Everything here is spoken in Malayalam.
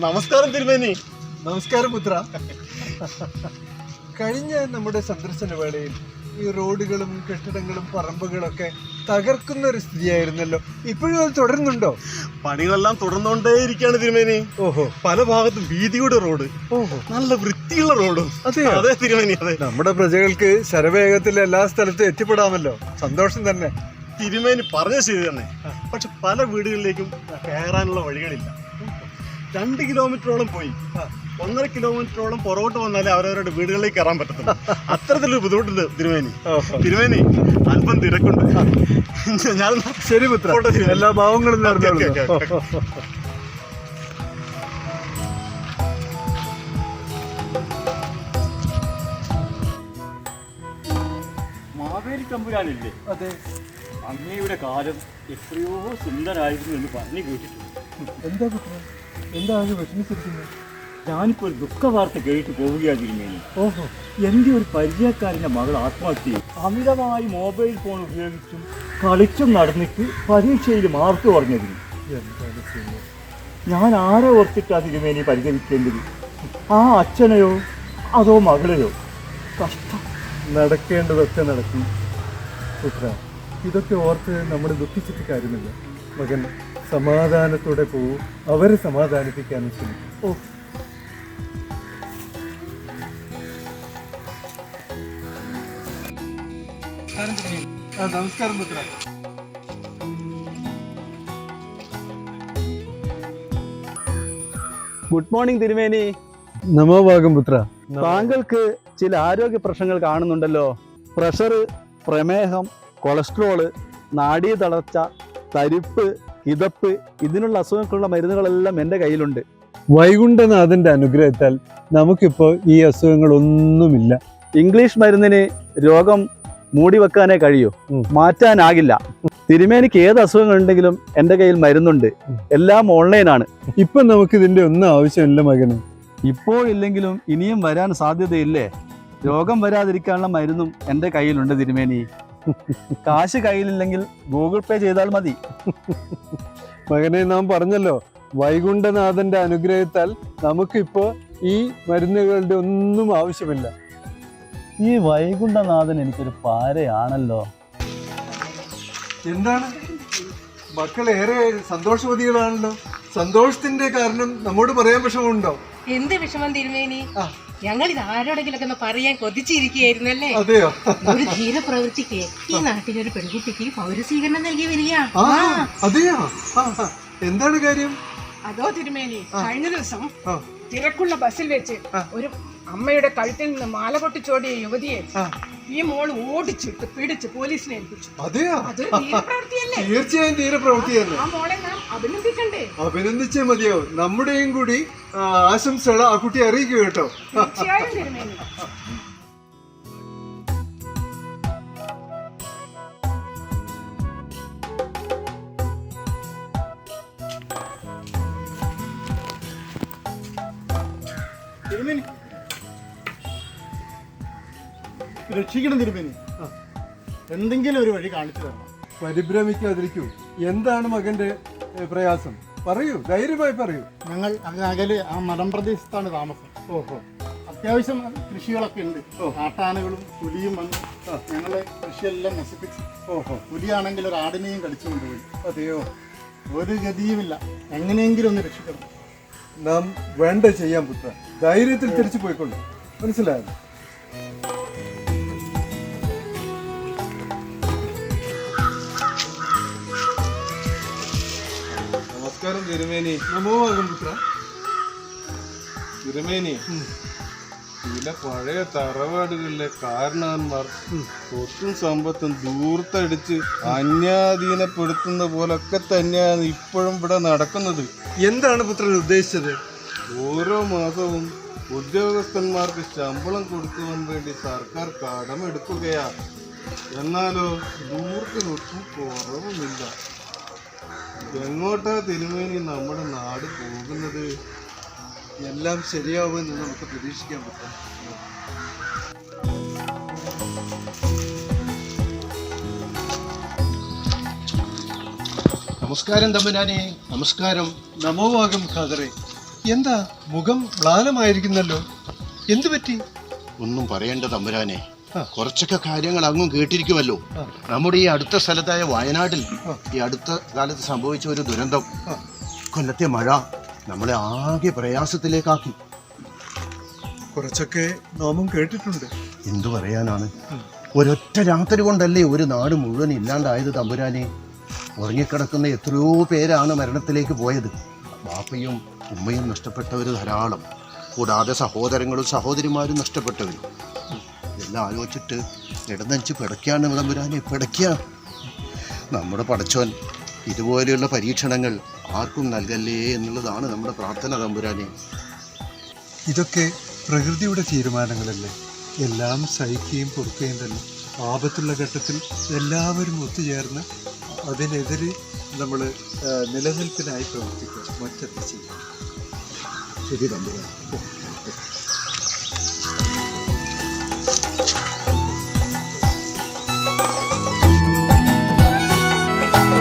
നമസ്കാരം തിരുമേനി. നമസ്കാരം പുത്ര. കഴിഞ്ഞ നമ്മുടെ സന്ദർശന വേളയിൽ ഈ റോഡുകളും കെട്ടിടങ്ങളും പറമ്പുകളൊക്കെ തകർക്കുന്ന ഒരു സ്ഥിതിയായിരുന്നല്ലോ. ഇപ്പോഴും അത് തുടരുന്നുണ്ടോ? പണികളെല്ലാം തുടർന്നുകൊണ്ടേയിരിക്കുകയാണ് തിരുമേനി. ഓഹോ, പല ഭാഗത്തും വീതിയുടെ റോഡ്, ഓഹോ, നല്ല വൃത്തിയുള്ള റോഡും. അതെ അതെ തിരുമേനി, അതെ. നമ്മുടെ പ്രജകൾക്ക് ശരവേഗത്തിൽ എല്ലാ സ്ഥലത്തും എത്തിപ്പെടാമല്ലോ. സന്തോഷം തന്നെ. തിരുമേനി പറഞ്ഞ ശരി തന്നെ. പക്ഷെ പല വീടുകളിലേക്കും കയറാനുള്ള വഴികളില്ല. 2 കിലോമീറ്ററോളം പോയി 1.5 കിലോമീറ്ററോളം പുറകോട്ട് വന്നാലേ അവരവരുടെ വീടുകളിലേക്ക് കയറാൻ പറ്റത്തില്ല. അത്തരത്തിലൊരു ബുദ്ധിമുട്ടുണ്ട് തിരുമേനി. തിരുമേനി അല്പം തിരക്കുണ്ട്. ഞാൻ ശരി പുത്ര, എല്ലാ ഭാവങ്ങളും മാവേലി തമ്പുരാനില്ലേ? അതെ. അങ്ങയുടെ കാലം എത്രയോ സുന്ദരായിരുന്നു എന്ന് പറഞ്ഞു കേട്ടിട്ടുണ്ട്. എന്താ പുത്ര, എന്താ ആകെ വിഷമിച്ചിരിക്കുന്നത്? ഞാനിപ്പോൾ ഒരു ദുഃഖവാർത്ത കേട്ട് പോവുകയായിരുന്നു. ഓഹോ, എൻ്റെ ഒരു പരിചയക്കാരൻ്റെ മകൾ ആത്മഹത്യ അമിതമായി മൊബൈൽ ഫോൺ ഉപയോഗിച്ചും കളിച്ചും നടന്നിട്ട് പരീക്ഷയിൽ മാർക്ക് കുറഞ്ഞതിന്. എന്താണ് ചെയ്യുന്നത്? ഞാൻ ആരെ ഓർത്തിട്ടാ തിരുമേനി പരിഹരിക്കേണ്ടത്? ആ അച്ഛനെയോ അതോ മകളെയോ? കഷ്ടം. നടക്കേണ്ടതൊക്കെ നടക്കും പുത്ര. ഇതൊക്കെ ഓർത്ത് നമ്മൾ ദുഃഖിച്ചിട്ട് കാര്യമില്ല. മകൻ സമാധാനത്തോടെ പോവും. അവരെ സമാധാനിപ്പിക്കാനും ശ്രമിക്കും. ഓ, നമസ്കാരം പുത്ര. ഗുഡ് മോർണിംഗ് തിരുമേനി. നമോഭാഗം പുത്ര. താങ്കൾക്ക് ചില ആരോഗ്യ പ്രശ്നങ്ങൾ കാണുന്നുണ്ടല്ലോ. പ്രഷർ, പ്രമേഹം, കൊളസ്ട്രോള്, നാഡീ തളർച്ച, തരിപ്പ്, കിതപ്പ്, ഇതിനുള്ള അസുഖങ്ങൾക്കുള്ള മരുന്നുകളെല്ലാം എൻ്റെ കയ്യിലുണ്ട്. വൈകുണ്ഠനാഥന്റെ അനുഗ്രഹത്താൽ നമുക്കിപ്പോൾ ഈ അസുഖങ്ങളൊന്നുമില്ല. ഇംഗ്ലീഷ് മരുന്നിന് രോഗം മൂടി വെക്കാനേ കഴിയൂ, മാറ്റാനാകില്ല. തിരുമേനിക്ക് ഏത് അസുഖങ്ങളുണ്ടെങ്കിലും എൻ്റെ കയ്യിൽ മരുന്നുണ്ട്. എല്ലാം ഓൺലൈനാണ്. ഇപ്പം നമുക്കിതിൻ്റെ ഒന്നും ആവശ്യമില്ല മകന്. ഇപ്പോഴില്ലെങ്കിലും ഇനിയും വരാൻ സാധ്യതയില്ലേ? രോഗം വരാതിരിക്കാനുള്ള മരുന്നും എൻ്റെ കയ്യിലുണ്ട് തിരുമേനി. കാശ് കയ്യിലില്ലെങ്കിൽ ഗൂഗിൾ പേ ചെയ്താൽ മതി. മകനെ, നാം പറഞ്ഞല്ലോ, വൈകുണ്ഠനാഥന്റെ അനുഗ്രഹത്താൽ നമുക്കിപ്പോ ഈ മരുന്നുകളുടെ ഒന്നും ആവശ്യമില്ല. ഈ വൈകുണ്ഠനാഥൻ എനിക്കൊരു പാരയാണല്ലോ. എന്താണ് മക്കൾ ഏറെ സന്തോഷവതികളാണല്ലോ. സന്തോഷത്തിന്റെ കാരണം നമ്മോട് പറയാൻ വിഷമമുണ്ടോ? എന്ത് വിഷമം തിരുമേനി? ഞങ്ങൾ ഇത് ആരോടെങ്കിലൊക്കെ ഒന്ന് പറയാൻ കൊതിച്ചിരിക്കുകയായിരുന്നല്ലേ. അതെയോ? ഒരു ധീരപ്രവൃത്തിക്ക് ഈ നാട്ടിലൊരു പെൺകുട്ടിക്ക് പൗരസ്വീകരണം നൽകി വരിക. അതെയോ? എന്താണ് കാര്യം? അതോ തിരുമേനി, കഴിഞ്ഞ ദിവസം തിരക്കുള്ള ബസ്സിൽ വെച്ച് ഒരു അമ്മയുടെ കഴുത്തിൽ നിന്ന് മാല പൊട്ടിച്ചോടിയ യുവതിയെ ഈ മോൾ ഓടിച്ചിട്ട് പിടിച്ച് പോലീസിനെ ഏൽപ്പിച്ചു. അതെയോ? അതൊരു ധീരപ്രവൃത്തിയല്ലേ? തീർച്ചയായും ധീരപ്രവൃത്തിയല്ലേ. ആ മോളെ നാം അഭിനന്ദിക്കണ്ടേ? അഭിനന്ദിച്ചേ മതിയോ? നമ്മുടെയും കൂടി ആശംസകൾ ആ കുട്ടിയെ അറിയിക്കുക കേട്ടോ. തീർച്ചയായും തിരുമേനി. തിരുമേനി രക്ഷിക്കണം തിരുമേനി. എന്തെങ്കിലും ഒരു വഴി കാണിച്ചു തരണം. പരിഭ്രമിക്കാതിരിക്കൂ. എന്താണ് മകന്റെ പ്രയാസം? പറയൂ, ധൈര്യമായി പറയൂ. ഞങ്ങൾ അകലെ ആ മലമ്പ്രദേശത്താണ് താമസം. ഓഹോ, അത്യാവശ്യം കൃഷികളൊക്കെ ഉണ്ട്. കാട്ടാനകളും പുലിയും വന്ന് ഞങ്ങളെ കൃഷിയെല്ലാം നശിപ്പിച്ചു. ഓഹോ, പുലിയാണെങ്കിൽ ഒരു ആടിനെയും കടിച്ചു കൊണ്ടുപോയി. അതെയോ? ഒരു ഗതിയുമില്ല. എങ്ങനെയെങ്കിലും ഒന്ന് രക്ഷിക്കണം. നാം വേണ്ട ചെയ്യാൻ പുത്ര. ധൈര്യത്തിൽ തിരിച്ചു പോയിക്കൊള്ളു. മനസ്സിലായോ? നമസ്കാരം തിരുമേനി. നമോഭാഗം പുത്ര. തിരുമേനി, ചില പഴയ തറവാടുകളിലെ കാരണവന്മാർ സ്വത്തും സമ്പത്തും ദൂർത്തടിച്ച് അന്യാധീനപ്പെടുത്തുന്ന പോലൊക്കെ തന്നെയാണ് ഇപ്പോഴും ഇവിടെ നടക്കുന്നത്. എന്താണ് പുത്രൻ ഉദ്ദേശിച്ചത്? ഓരോ മാസവും ഉദ്യോഗസ്ഥന്മാർക്ക് ശമ്പളം കൊടുക്കുവാൻ വേണ്ടി സർക്കാർ കടമെടുക്കുകയാ. എന്നാലോ ദൂർത്തിനൊട്ടും കുറവുമില്ല. എങ്ങോട്ടാ തിരുമേനി നമ്മുടെ നാട് പോകുന്നത്? എല്ലാം ശരിയാവുമെന്ന് നമുക്ക് പ്രതീക്ഷിക്കാൻ പറ്റും. നമസ്കാരം തമ്പുരാനെ. നമസ്കാരം. നമോഭാഗം ഖാദറെ. എന്താ മുഖം മ്ലാനമായിരിക്കുന്നല്ലോ, എന്തു പറ്റി? ഒന്നും പറയേണ്ട തമ്പുരാനെ, ആ. കുറച്ചൊക്കെ കാര്യങ്ങൾ അങ്ങും കേട്ടിരിക്കുമല്ലോ. ആ. നമ്മുടെ ഈ അടുത്ത സ്ഥലത്തായ വയനാട്ടിൽ ഈ അടുത്ത കാലത്ത് സംഭവിച്ച ഒരു ദുരന്തം, കൊല്ലത്തെ മഴ നമ്മളെ ആകെ പ്രയാസത്തിലേക്കാക്കി. കുറച്ചൊക്കെ നാമും കേട്ടിട്ടുണ്ട്. എന്തു പറയാനാണ്, ഒരൊറ്റ രാത്രി കൊണ്ടല്ലേ ഒരു നാട് മുഴുവൻ ഇല്ലാണ്ടായത് തമ്പുരാനെ. ഉറങ്ങിക്കിടക്കുന്ന എത്രയോ പേരാണ് മരണത്തിലേക്ക് പോയത്. ബാപ്പയും ഉമ്മയും നഷ്ടപ്പെട്ടവർ ധാരാളം, കൂടാതെ സഹോദരങ്ങളും സഹോദരിമാരും നഷ്ടപ്പെട്ടവരും. എല്ലാം ആലോചിച്ചിട്ട് ഇടനഞ്ച് പിടയ്ക്കാണ് തമ്പുരാനെ, പിടയ്ക്കുക. നമ്മുടെ പടച്ചോൻ ഇതുപോലെയുള്ള പരീക്ഷണങ്ങൾ ആർക്കും നൽകല്ലേ എന്നുള്ളതാണ് നമ്മുടെ പ്രാർത്ഥന തമ്പുരാനെ. ഇതൊക്കെ പ്രകൃതിയുടെ തീരുമാനങ്ങളല്ലേ, എല്ലാം സഹിക്കുകയും പൊറുക്കുകയും തന്നെ. ആപത്തുള്ള ഘട്ടത്തിൽ എല്ലാവരും ഒത്തുചേർന്ന് അതിനെതിരെ നമ്മൾ നിലനിൽപ്പിനായി പ്രവർത്തിക്കുക, മറ്റെന്ത് ചെയ്യും. ശരി തമ്പുരാൻ.